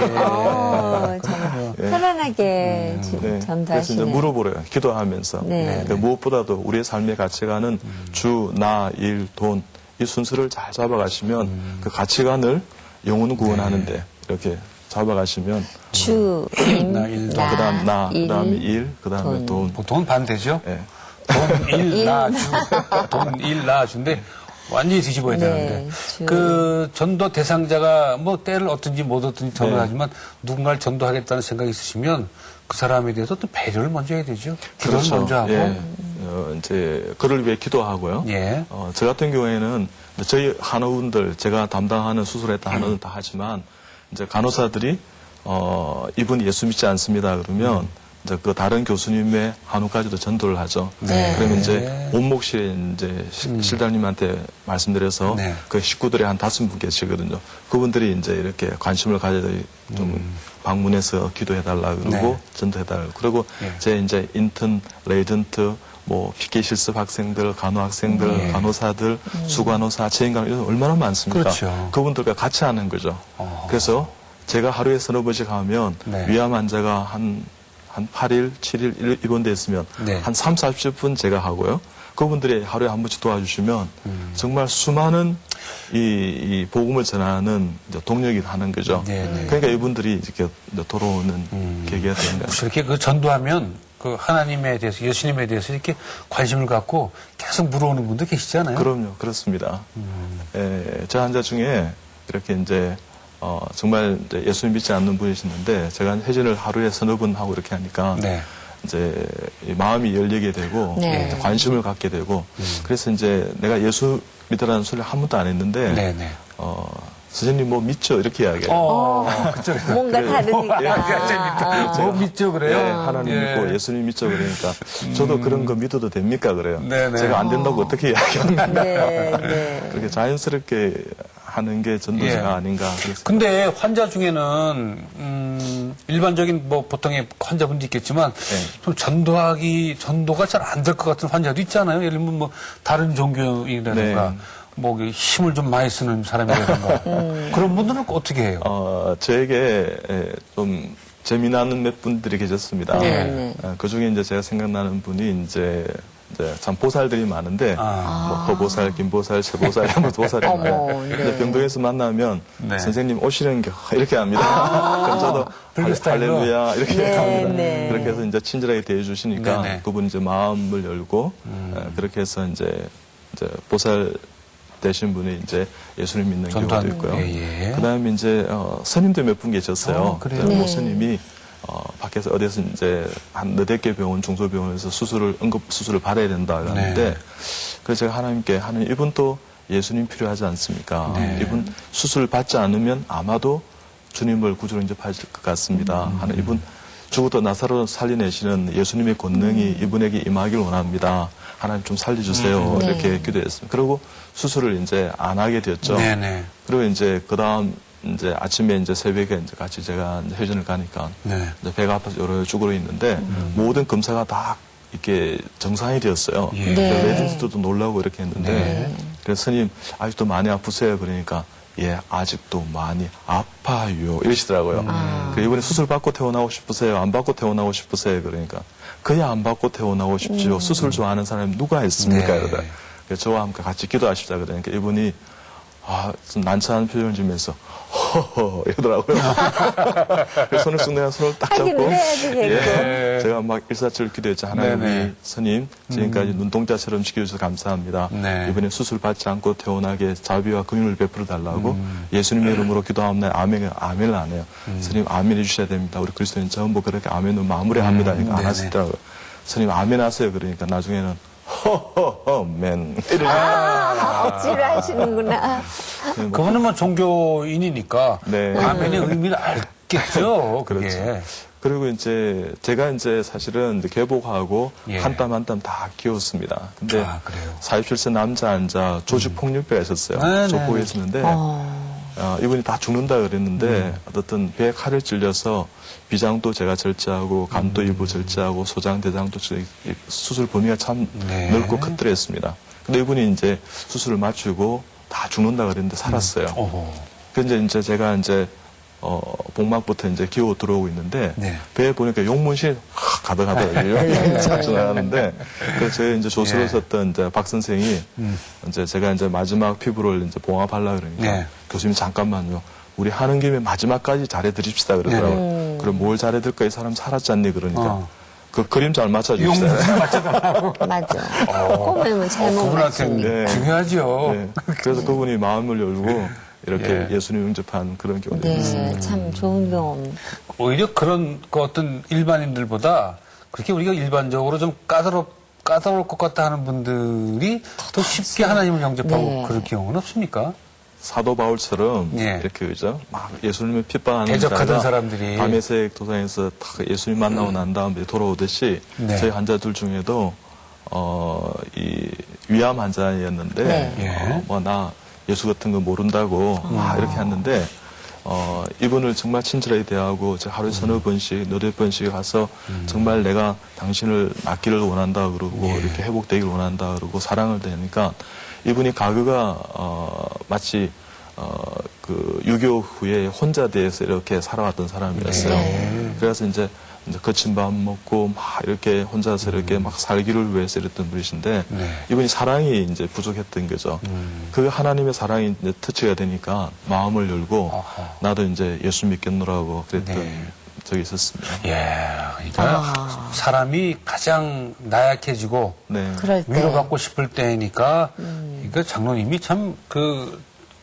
참 편안하게 네. 그래서 이제 전도하시네. 물어보래요. 기도하면서. 네. 그러니까 무엇보다도 우리의 삶의 가치관은 주, 나, 일, 돈 이 순서를 잘 잡아가시면 그 가치관을 영혼 구원하는데 이렇게 잡아가시면 주, 임, 나, 일, 나, 그다음 나, 일, 그다음에 일, 그다음에 돈. 돈. 보통은 반대죠? 예. 돈, 일, 나, 주. 돈, 일, 나, 주인데 완전히 뒤집어야 네, 되는데. 주. 그 전도 대상자가 뭐 때를 얻든지 못 얻든지 전도하지만 누군가를 전도하겠다는 생각이 있으시면 그 사람에 대해서 또 배려를 먼저 해야 되죠. 기도를 먼저 하고. 예. 이제 그를 위해 기도하고요. 예. 저 같은 경우에는 저희 한의원들 제가 담당하는 수술했다 하는 다 하지만 이제 간호사들이 이분 예수 믿지 않습니다 그러면 이제 그 다른 교수님의 한우까지도 전도를 하죠. 네. 그러면 이제 온목실에 이제 실장님한테 말씀드려서 네. 그 식구들이 한 5분 계시거든요. 그분들이 이제 이렇게 관심을 가져야 좀 방문해서 기도해달라 그러고 네. 전도해달라 그러고 예. 제 이제 인턴, 레이던트, 뭐 PK 실습 학생들, 간호 학생들, 예. 간호사들, 수간호사, 재인간호 이런 얼마나 많습니까? 그렇죠. 그분들과 같이 하는 거죠. 그래서 제가 하루에 서너 번씩 하면 네. 위암 환자가 한 8일, 7일 입원돼 있으면 네. 한 3, 40분 제가 하고요. 그분들이 하루에 한 번씩 도와주시면 정말 수많은 이 복음을 전하는 이제 동력이 하는 거죠. 네, 네. 그러니까 이분들이 이렇게 돌아오는 계기가 되는 거예요. 혹시 이렇게 그 전도하면 그 하나님에 대해서, 예수님에 대해서 이렇게 관심을 갖고 계속 물어오는 분도 계시잖아요. 그럼요, 그렇습니다. 예, 저 환자 중에 이렇게 이제 정말 이제 예수님 믿지 않는 분이시는데 제가 회전을 하루에 서너 번 하고 이렇게 하니까 네. 이제 이 마음이 열리게 되고 네. 이제 관심을 갖게 되고 그래서 이제 내가 예수 믿으라는 소리를 한 번도 안 했는데 네, 네. 선생님 뭐 믿죠 이렇게 이야기해요. 그쪽에서. 뭔가 다르니까. 뭐 믿죠, 그래요? 네, 하나님 예. 믿고 예수님 믿죠 그러니까 저도 그런 거 믿어도 됩니까 그래요. 네네. 제가 안 된다고 어떻게 이야기합니까? 네, 네. 그렇게 자연스럽게 하는 게 전도자가 예. 아닌가 그랬습니다. 근데 환자 중에는 일반적인 뭐 보통의 환자분도 있겠지만 좀 전도가 잘 안 될 것 같은 환자도 있잖아요. 예를 들면 뭐 다른 종교인이라든가 네. 뭐 힘을 좀 많이 쓰는 사람이라든가 그런 분들은 어떻게 해요? 저에게 좀 재미나는 몇 분들이 계셨습니다. 네, 네. 그 중에 이제 제가 생각나는 분이 이제 참 보살들이 많은데 뭐 허보살, 김보살, 최보살 이런 보살이 어머, 많아요. 네. 근데 병동에서 만나면 네. 선생님 오시는 게 이렇게 합니다. 그럼 저도 불교 스타일로? 할렐루야 이렇게 네, 합니다. 네. 그렇게 해서 이제 친절하게 대해주시니까 네, 네. 그분이 이제 마음을 열고 그렇게 해서 이제 보살 되신 분이 이제 예수님 믿는 전도하는, 경우도 있고요. 예, 예. 그다음에 이제 스님도 몇 분 계셨어요. 그래요? 네. 목스님이 밖에서 어디서 이제 한 너댓 개 병원, 중소병원에서 응급 수술을 받아야 된다 하는데 네. 그래서 제가 하나님께 이분 또 예수님 필요하지 않습니까? 네. 이분 수술 받지 않으면 아마도 주님을 구주로 인접할 것 같습니다. 하는 이분 죽어도 나사로 살려내시는 예수님의 권능이 이분에게 임하길 원합니다. 하나님 좀 살려주세요. 네. 이렇게 기도했습니다. 그리고 수술을 이제 안 하게 되었죠. 네네. 그리고 이제 그 다음 이제 아침에 이제 새벽에 이제 같이 제가 이제 회전을 가니까 네. 이제 배가 아파서 여러 쭈그러 있는데 모든 검사가 다 이렇게 정상이 되었어요. 예. 네. 레디스도 놀라고 이렇게 했는데 네. 그래서 스님 아직도 많이 아프세요? 그러니까 예 아직도 많이 아파요 이러시더라고요. 그 이번에 수술 받고 태어나고 싶으세요? 안 받고 태어나고 싶으세요? 그러니까 그야 안 받고 태어나고 싶지요. 수술 좋아하는 사람이 누가 있습니까? 네. 이러다. 그래서 저와 함께 같이 기도하십자 그러니까 이분이 좀 난처한 표정을 지으면서 허허 이러더라고요. 그래서 손을 쑥 내가 손을 딱 잡고 하기는 해야지 되고. 제가 막 일사천리 기도했죠. 하나님 네네. 우리 스님 지금까지 눈동자처럼 지켜주셔서 감사합니다. 네. 이번에 수술 받지 않고 퇴원하게 자비와 긍휼을 베풀어 달라고 예수님의 이름으로 기도합니다. 아멘을 안 해요. 스님 아멘 해주셔야 됩니다. 우리 그리스도인 전부 그렇게 아멘으로 마무리합니다. 그러니까 안 네네. 하시더라고요. 스님 아멘 하세요. 그러니까 나중에는 허허허 맨 억지로 하시는구나. 그분은 뭐 종교인이니까 네. 아멘의 의미를 알겠죠. 그게. 그렇죠. 그리고 이제 제가 이제 사실은 이제 개복하고 예. 한 땀 한 땀 다 키웠습니다. 근데 그래요. 47세 남자 앉아 조직 폭력배가 있었어요. 네네. 조폭에 있었는데 이분이 다 죽는다 그랬는데 어떻든 배에 칼을 찔려서 비장도 제가 절제하고 간도 일부 절제하고 소장 대장도 수술 범위가 참 네. 넓고 크더랬습니다. 근데 이분이 이제 수술을 마치고 다 죽는다 그랬는데 살았어요. 근데 이제 제가 이제 복막부터 이제 기어 들어오고 있는데 네. 배에 보니까 용문신 가득하더라고요. 용문신 자주 나가는데 그래서 저희 이제 조수로 예. 썼던 이제 박 선생이 이제 제가 이제 마지막 피부를 이제 봉합하려 그러니까 네. 교수님 잠깐만요. 우리 하는 김에 마지막까지 잘해드립시다 그러더라고요. 그럼 뭘 잘해드릴까 이 사람 살았지 않니 그러니까 그 그림 잘 맞춰줍시다. 용문신 맞춰달라고. 맞아. 꼬매면 잘못 그분한테는 맞습니다. 네. 중요하죠. 네. 그래서 그분이 마음을 열고 이렇게 예. 예수님 영접한 그런 경우도 있습니다. 네, 참 좋은 경험. 오히려 그런 그 어떤 일반인들보다 그렇게 우리가 일반적으로 좀 까다로울 것 같다 하는 분들이 더 쉽게 하나님을 영접하고 네. 그럴 경우는 없습니까? 사도 바울처럼 예. 이렇게 그죠? 막 예수님을 핍박하는 대적하던 자가 사람들이. 담에색 도상에서 딱 예수님 만나고 난 다음에 돌아오듯이 네. 저희 환자들 중에도 이 위암 환자였는데 네. 예. 나 예수 같은 거 모른다고 막 이렇게 했는데 이분을 정말 친절하게 대하고 제가 하루에 서너 번씩 너댓 번씩 가서 정말 내가 당신을 낫기를 원한다 그러고 이렇게 회복되기를 원한다 그러고 사랑을 대니까 이분이 가그가 마치 그 유교 후에 혼자 돼서 이렇게 살아왔던 사람이었어요. 네. 그래서 이제 거친 밥 먹고 막 이렇게 혼자서 이렇게 막 살기를 위해서 이랬던 분이신데 네. 이분이 사랑이 이제 부족했던 거죠. 그 하나님의 사랑이 이제 터치가 되니까 마음을 열고 아하. 나도 이제 예수 믿겠노라고 그랬던 네. 적이 있었습니다. 예. 그러니까 사람이 가장 나약해지고 네. 그럴 때. 위로받고 싶을 때니까 그러니까 장로님이 참 그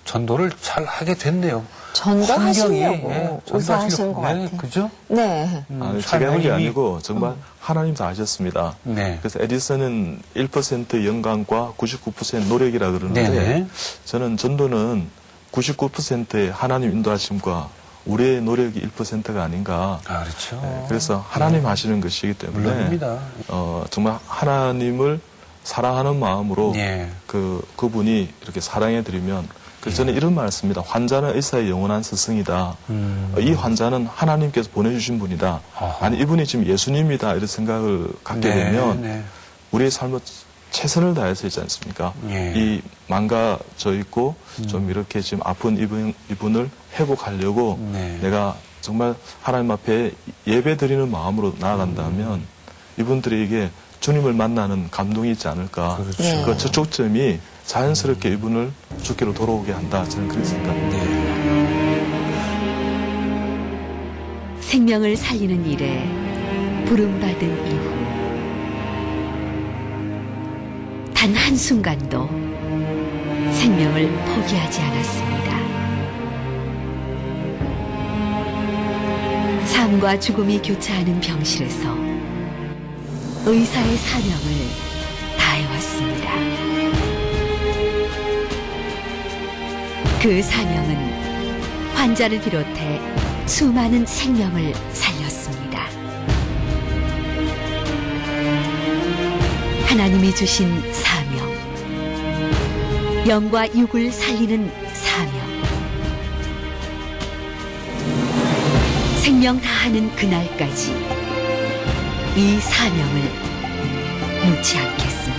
전도를 잘 하게 됐네요. 전도하시려고 예, 우사하신 것 네, 같아요. 그죠? 네. 아니, 제가 한 게 삶의 아니고 정말 하나님 다 하셨습니다. 네. 그래서 에디슨은 1% 영광과 99% 노력이라 그러는데 네네. 저는 전도는 99%의 하나님 인도하심과 우리의 노력이 1%가 아닌가. 아, 그렇죠. 네, 그래서 하나님 하시는 것이기 때문에 물론입니다. 정말 하나님을 사랑하는 마음으로 예. 그분이 이렇게 사랑해 드리면 그래서 저는 이런 말을 씁니다. 환자는 의사의 영원한 스승이다. 이 환자는 하나님께서 보내주신 분이다. 아하. 아니 이분이 지금 예수님이다 이런 생각을 갖게 네, 되면 네. 우리의 삶을 최선을 다해서 있지 않습니까? 예. 이 망가져 있고 좀 이렇게 지금 아픈 이분을 회복하려고 네. 내가 정말 하나님 앞에 예배 드리는 마음으로 나아간다면 이분들에게 주님을 만나는 감동이 있지 않을까. 그렇죠. 네. 그 저촉점이 자연스럽게 이분을 주께로 돌아오게 한다. 저는 그렇게 생각합니다. 생명을 살리는 일에 부름받은 이후 단 한순간도 생명을 포기하지 않았습니다. 삶과 죽음이 교차하는 병실에서 의사의 사명을 다해왔습니다. 그 사명은 환자를 비롯해 수많은 생명을 살렸습니다. 하나님이 주신 사명, 영과 육을 살리는 사명, 생명 다하는 그날까지 이 사명을 놓지 않겠습니다.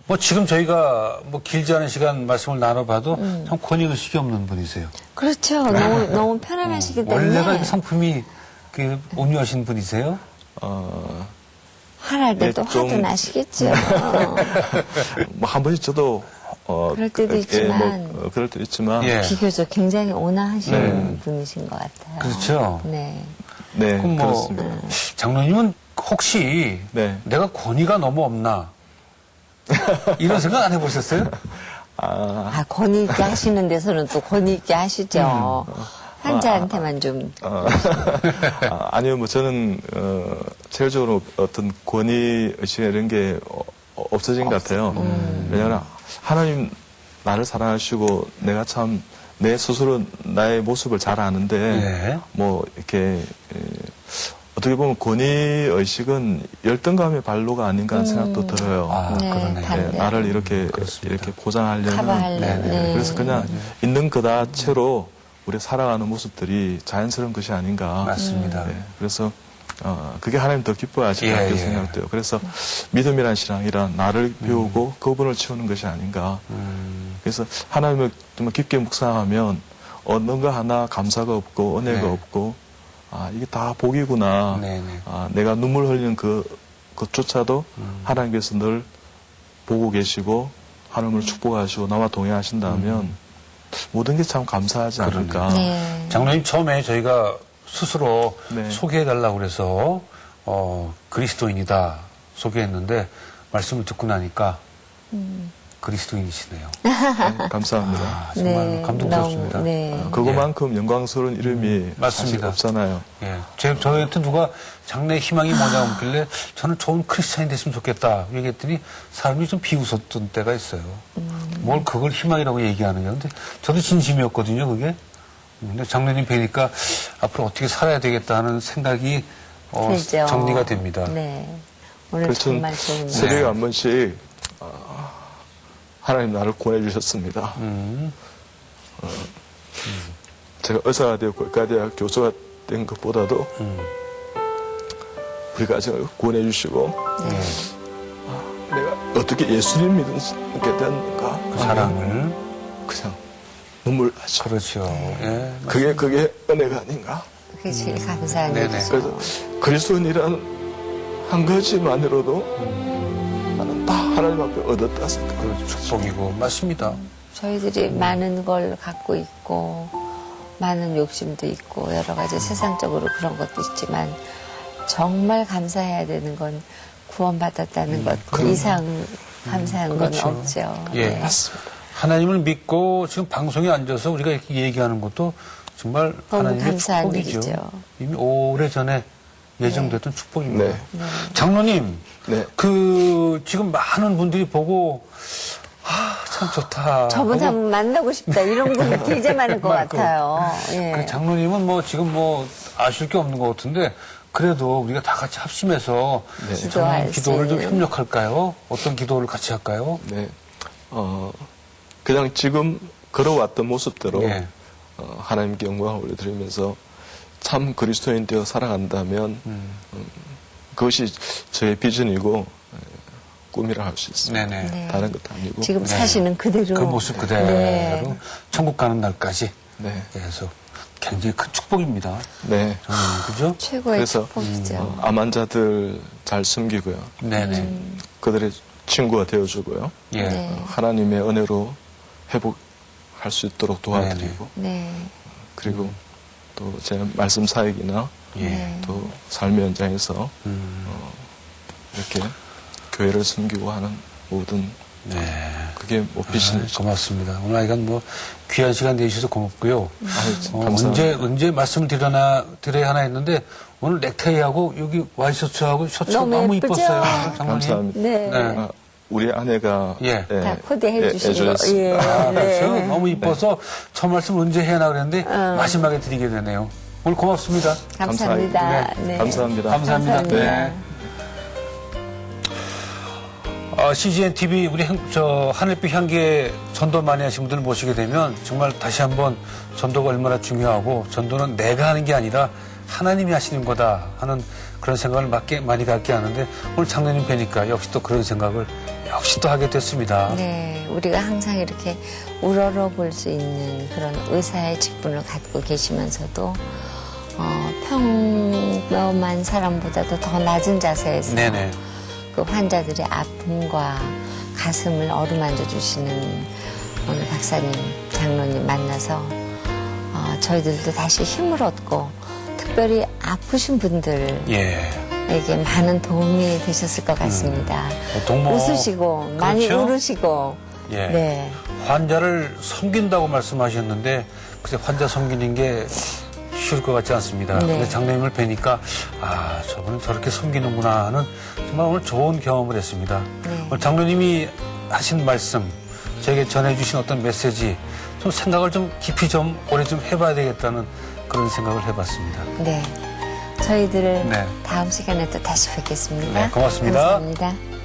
뭐 지금 저희가 뭐 길지 않은 시간 말씀을 나눠봐도 참 권위의식이 없는 분이세요. 그렇죠. 너무 편안하시기 때문에. 원래가 성품이 그 온유하신 분이세요? 하랄 때도 좀- 화도 나시겠죠. 뭐 한 번씩 저도 그럴 때도 있지만. 그럴 때도 있지만 예. 비교적 굉장히 온화하신 분이신 것 같아요. 그렇죠. 네. 네, 그럼 뭐 그렇습니다. 장로님은 혹시 네. 내가 권위가 너무 없나 이런 생각 안 해보셨어요? 아, 권위 있게 하시는 데서는 또 권위 있게 하시죠. 환자한테만 좀. 아니요, 뭐 저는 체질적으로 어떤 권위 의식 이런 게 없어진 것 같아요. 왜냐하면 하나님 나를 사랑하시고 내가 참 내 스스로 나의 모습을 잘 아는데 네. 뭐 이렇게 어떻게 보면 권위 의식은 열등감의 발로가 아닌가 하는 생각도 들어요. 아, 네, 그러네. 반대로. 나를 이렇게 보장하려는 커버하려는. 네. 그래서 그냥 있는 그다채로 우리 살아가는 모습들이 자연스러운 것이 아닌가. 맞습니다. 네, 그래서 그게 하나님 더 기뻐하실 예, 것 같아요 예. 생각돼요. 그래서 믿음이란 신앙이란 나를 배우고 그분을 채우는 것이 아닌가. 그래서 하나님을 좀 깊게 묵상하면 얻는 거 하나 감사가 없고 은혜가 네. 없고 이게 다 복이구나. 네네. 내가 눈물 흘리는 그것조차도 하나님께서 늘 보고 계시고 하나님을 축복하시고 나와 동행하신다면 모든 게 참 감사하지 않을까. 네. 장로님 처음에 저희가 스스로 네. 소개해달라고 그래서 그리스도인이다 소개했는데 말씀을 듣고 나니까 그리스도인이시네요. 네, 감사합니다. 아, 정말 네, 감동스럽습니다. 너무, 네. 그거만큼 영광스러운 이름이 사실 맞습니다. 없잖아요. 예, 저한테 누가 장래 희망이 뭐냐고 묻길래 저는 좋은 크리스찬이 됐으면 좋겠다 얘기했더니 사람이 좀 비웃었던 때가 있어요. 뭘 그걸 희망이라고 얘기하느냐. 근데 저도 진심이었거든요, 그게. 근데 장로님 뵈니까 앞으로 어떻게 살아야 되겠다 하는 생각이 그렇죠. 정리가 됩니다. 네. 오늘 그래서 정말 좋은 날. 새벽에 한 번씩 하나님 나를 구원해주셨습니다. 제가 의사가 되었고 의과대학 교수가 된 것보다도 우리 가정을 구원해주시고 네. 내가 어떻게 예수님 믿게 됐는가 그 사랑을. 그냥 눈물 나죠. 그렇죠. 예. 그게 은혜가 아닌가. 그게 제일 감사한 네네. 일이죠. 그래서 그리스도인이라는 한 가지만으로도 나는 다 하나님 앞에 얻었다 생각. 그 축복이고 맞습니다. 저희들이 많은 걸 갖고 있고 많은 욕심도 있고 여러 가지 세상적으로 그런 것도 있지만 정말 감사해야 되는 건 구원받았다는 것 이상 감사한 그렇죠. 건 없죠. 예. 네. 맞습니다. 하나님을 믿고 지금 방송에 앉아서 우리가 이렇게 얘기하는 것도 정말 너무 하나님의 감사한 축복이죠. 일이죠. 이미 오래전에 예정됐던 축복입니다. 네. 장로님, 네. 지금 많은 분들이 보고 참 좋다. 저분 하고 한번 만나고 싶다 이런 분이 되게 많을 것 많고. 같아요. 예. 그 장로님은 뭐 지금 뭐 아실 게 없는 것 같은데 그래도 우리가 다 같이 합심해서 네. 정말 기도를 좀 기도할 수 협력할까요? 어떤 기도를 같이 할까요? 네. 그냥 지금 걸어왔던 모습대로 예. 하나님께 영광을 올려드리면서 참 그리스도인 되어 살아간다면 그것이 저의 비전이고 꿈이라 할 수 있습니다. 네네. 네. 다른 것도 아니고. 지금 네. 사시는 그대로 그 모습 그대로 네. 천국 가는 날까지 네. 그래서 굉장히 큰 축복입니다. 네. 장로님, 그죠? 최고의 그래서 축복이죠. 암환자들 잘 섬기고요. 네네. 그들의 친구가 되어주고요. 예. 네. 하나님의 은혜로 회복할 수 있도록 도와드리고 네. 그리고 또 제 말씀 사역이나 예. 네. 또 삶의 현장에서 이렇게 교회를 섬기고 하는 모든 네. 그게 뭐 비전이죠. 고맙습니다. 오늘 하여간 뭐 귀한 시간 내주셔서 고맙고요. 감사합니다. 언제 말씀을 드려야 하나 했는데 오늘 넥타이하고 여기 와이셔츠하고 셔츠가 너무 너무 예쁘죠? 이뻤어요. 장로님. 감사합니다. 네. 네. 우리 아내가 예. 다 코디해 주신 거. 해주셨습니다. 예. 아, 그렇죠. 네. 너무 이뻐서 첫 말씀 언제 해야 그랬는데 마지막에 드리게 되네요. 오늘 고맙습니다. 감사합니다. 네. 네. 감사합니다. 감사합니다. 감사합니다. 네. CGN TV 우리 하늘빛 향기에 전도 많이 하신 분들 모시게 되면 정말 다시 한번 전도가 얼마나 중요하고 전도는 내가 하는 게 아니라 하나님이 하시는 거다 하는 그런 생각을 많이 갖게 하는데 오늘 장로님 뵈니까 역시 또 그런 생각을 역시 또 하게 됐습니다. 네, 우리가 항상 이렇게 우러러 볼 수 있는 그런 의사의 직분을 갖고 계시면서도 평범한 사람보다도 더 낮은 자세에서 네네. 그 환자들의 아픔과 가슴을 어루만져 주시는 오늘 박사님, 장로님 만나서 저희들도 다시 힘을 얻고 특별히 아프신 분들 예. 에게 많은 도움이 되셨을 것 같습니다. 보통 뭐 웃으시고 많이 그렇죠? 울으시고 예. 네. 환자를 섬긴다고 말씀하셨는데 글쎄 환자 섬기는 게 쉬울 것 같지 않습니다. 네. 근데 장로님을 뵈니까 아 저분은 저렇게 섬기는구나 하는 정말 오늘 좋은 경험을 했습니다. 네. 오늘 장로님이 하신 말씀 저에게 전해주신 어떤 메시지 좀 생각을 좀 깊이 좀 오래 좀 해봐야 되겠다는 그런 생각을 해봤습니다. 네. 저희들 네. 다음 시간에 또 다시 뵙겠습니다. 네, 고맙습니다. 감사합니다.